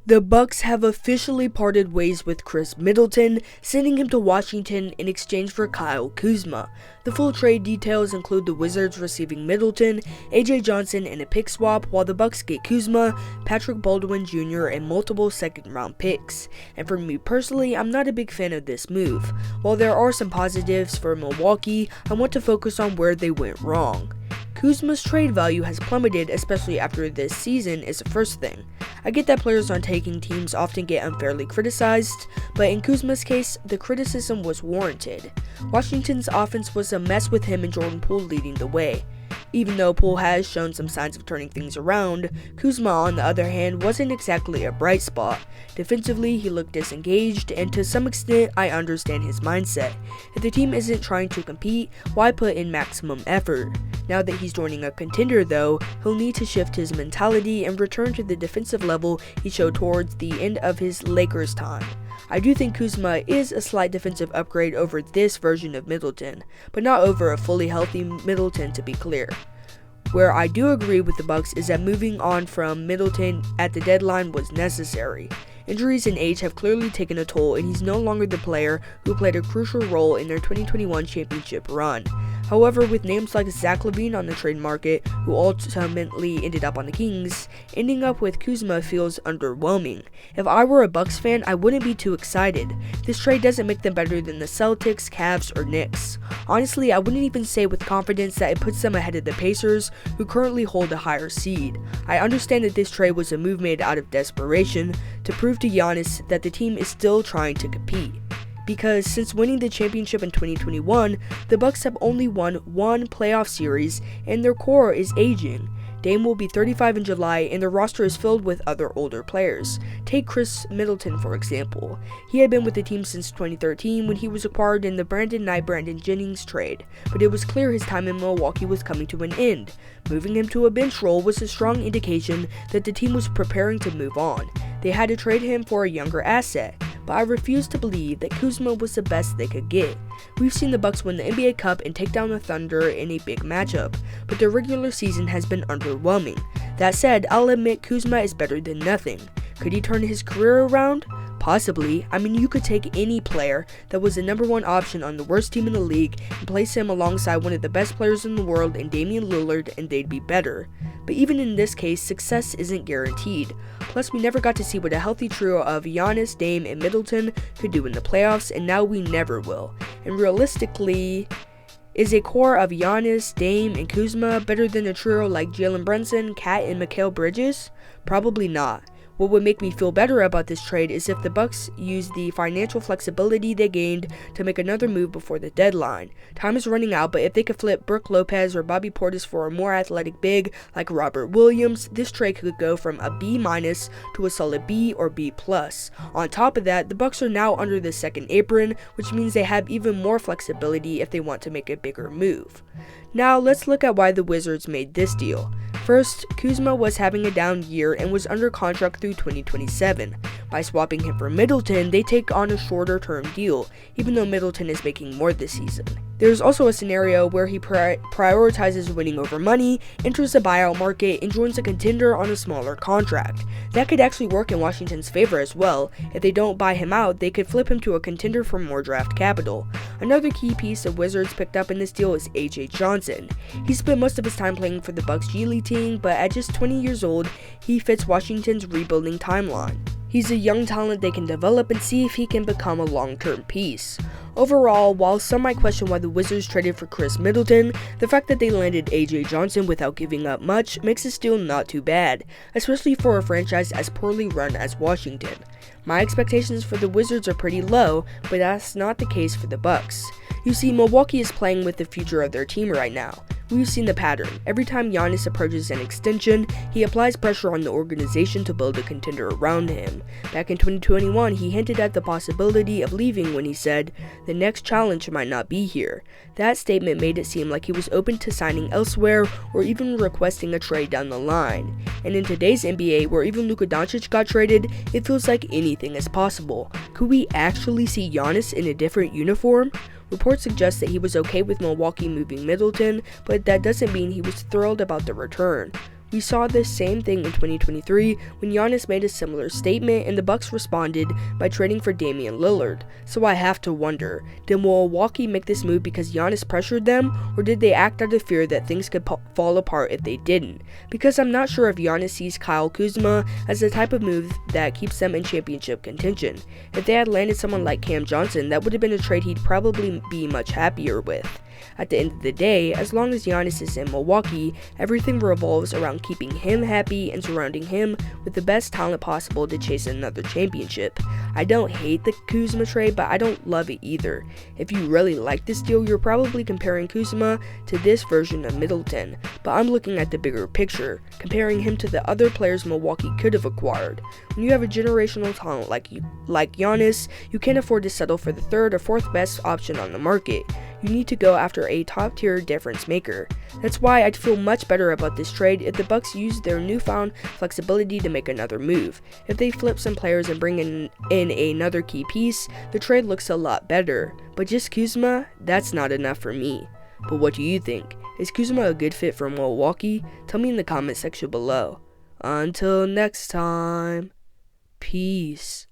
The Bucks have officially parted ways with Chris Middleton, sending him to Washington in exchange for Kyle Kuzma. The full trade details include the Wizards receiving Middleton, AJ Johnson, and a pick swap, while the Bucks get Kuzma, Patrick Baldwin Jr., and multiple second-round picks. And for me personally, I'm not a big fan of this move. While there are some positives for Milwaukee, I want to focus on where they went wrong. Kuzma's trade value has plummeted, especially after this season, is the first thing. I get that players on taking teams often get unfairly criticized, but in Kuzma's case, the criticism was warranted. Washington's offense was a mess with him and Jordan Poole leading the way. Even though Poole has shown some signs of turning things around, Kuzma, on the other hand, wasn't exactly a bright spot. Defensively, he looked disengaged, and to some extent, I understand his mindset. If the team isn't trying to compete, why put in maximum effort? Now that he's joining a contender though, he'll need to shift his mentality and return to the defensive level he showed towards the end of his Lakers time. I do think Kuzma is a slight defensive upgrade over this version of Middleton, but not over a fully healthy Middleton, to be clear. Where I do agree with the Bucks is that moving on from Middleton at the deadline was necessary. Injuries and age have clearly taken a toll, and he's no longer the player who played a crucial role in their 2021 championship run. However, with names like Zach LaVine on the trade market, who ultimately ended up on the Kings, ending up with Kuzma feels underwhelming. If I were a Bucks fan, I wouldn't be too excited. This trade doesn't make them better than the Celtics, Cavs, or Knicks. Honestly, I wouldn't even say with confidence that it puts them ahead of the Pacers, who currently hold a higher seed. I understand that this trade was a move made out of desperation to prove to Giannis that the team is still trying to compete. Because since winning the championship in 2021, the Bucks have only won one playoff series, and their core is aging. Dame will be 35 in July, and the roster is filled with other older players. Take Chris Middleton, for example. He had been with the team since 2013 when he was acquired in the Brandon Knight-Brandon Jennings trade, but it was clear his time in Milwaukee was coming to an end. Moving him to a bench role was a strong indication that the team was preparing to move on. They had to trade him for a younger asset, but I refuse to believe that Kuzma was the best they could get. We've seen the Bucks win the NBA Cup and take down the Thunder in a big matchup, but their regular season has been underwhelming. That said, I'll admit Kuzma is better than nothing. Could he turn his career around? Possibly. I mean, you could take any player that was the number one option on the worst team in the league and place him alongside one of the best players in the world in Damian Lillard, and they'd be better. But even in this case, success isn't guaranteed. Plus, we never got to see what a healthy trio of Giannis, Dame, and Middleton could do in the playoffs, and now we never will. And realistically, is a core of Giannis, Dame, and Kuzma better than a trio like Jalen Brunson, Cat, and Mikal Bridges? Probably not. What would make me feel better about this trade is if the Bucks use the financial flexibility they gained to make another move before the deadline. Time is running out, but if they could flip Brook Lopez or Bobby Portis for a more athletic big like Robert Williams, this trade could go from a B- to a solid B or B+. On top of that, the Bucks are now under the second apron, which means they have even more flexibility if they want to make a bigger move. Now, let's look at why the Wizards made this deal. First, Kuzma was having a down year and was under contract through 2027. By swapping him for Middleton, they take on a shorter term deal, even though Middleton is making more this season. There's also a scenario where he prioritizes winning over money, enters the buyout market, and joins a contender on a smaller contract. That could actually work in Washington's favor as well. If they don't buy him out, they could flip him to a contender for more draft capital. Another key piece the Wizards picked up in this deal is AJ Johnson. He spent most of his time playing for the Bucks G League team, but at just 20 years old, he fits Washington's rebuilding timeline. He's a young talent they can develop and see if he can become a long-term piece. Overall, while some might question why the Wizards traded for Chris Middleton, the fact that they landed AJ Johnson without giving up much makes this deal not too bad, especially for a franchise as poorly run as Washington. My expectations for the Wizards are pretty low, but that's not the case for the Bucks. You see, Milwaukee is playing with the future of their team right now. We've seen the pattern. Every time Giannis approaches an extension, he applies pressure on the organization to build a contender around him. Back in 2021, he hinted at the possibility of leaving when he said, "The next challenge might not be here." That statement made it seem like he was open to signing elsewhere or even requesting a trade down the line. And in today's NBA, where even Luka Doncic got traded, it feels like anything is possible. Could we actually see Giannis in a different uniform? Reports suggest that he was okay with Milwaukee moving Middleton, but that doesn't mean he was thrilled about the return. We saw this same thing in 2023 when Giannis made a similar statement and the Bucks responded by trading for Damian Lillard. So I have to wonder, did Milwaukee make this move because Giannis pressured them, or did they act out of fear that things could fall apart if they didn't? Because I'm not sure if Giannis sees Kyle Kuzma as the type of move that keeps them in championship contention. If they had landed someone like Cam Johnson, that would have been a trade he'd probably be much happier with. At the end of the day, as long as Giannis is in Milwaukee, everything revolves around keeping him happy and surrounding him with the best talent possible to chase another championship. I don't hate the Kuzma trade, but I don't love it either. If you really like this deal, you're probably comparing Kuzma to this version of Middleton, but I'm looking at the bigger picture, comparing him to the other players Milwaukee could have acquired. When you have a generational talent like Giannis, you can't afford to settle for the third or fourth best option on the market. You need to go after a top-tier difference maker. That's why I'd feel much better about this trade if the Bucks used their newfound flexibility to make another move. If they flip some players and bring in another key piece, the trade looks a lot better. But just Kuzma, that's not enough for me. But what do you think? Is Kuzma a good fit for Milwaukee? Tell me in the comment section below. Until next time, peace.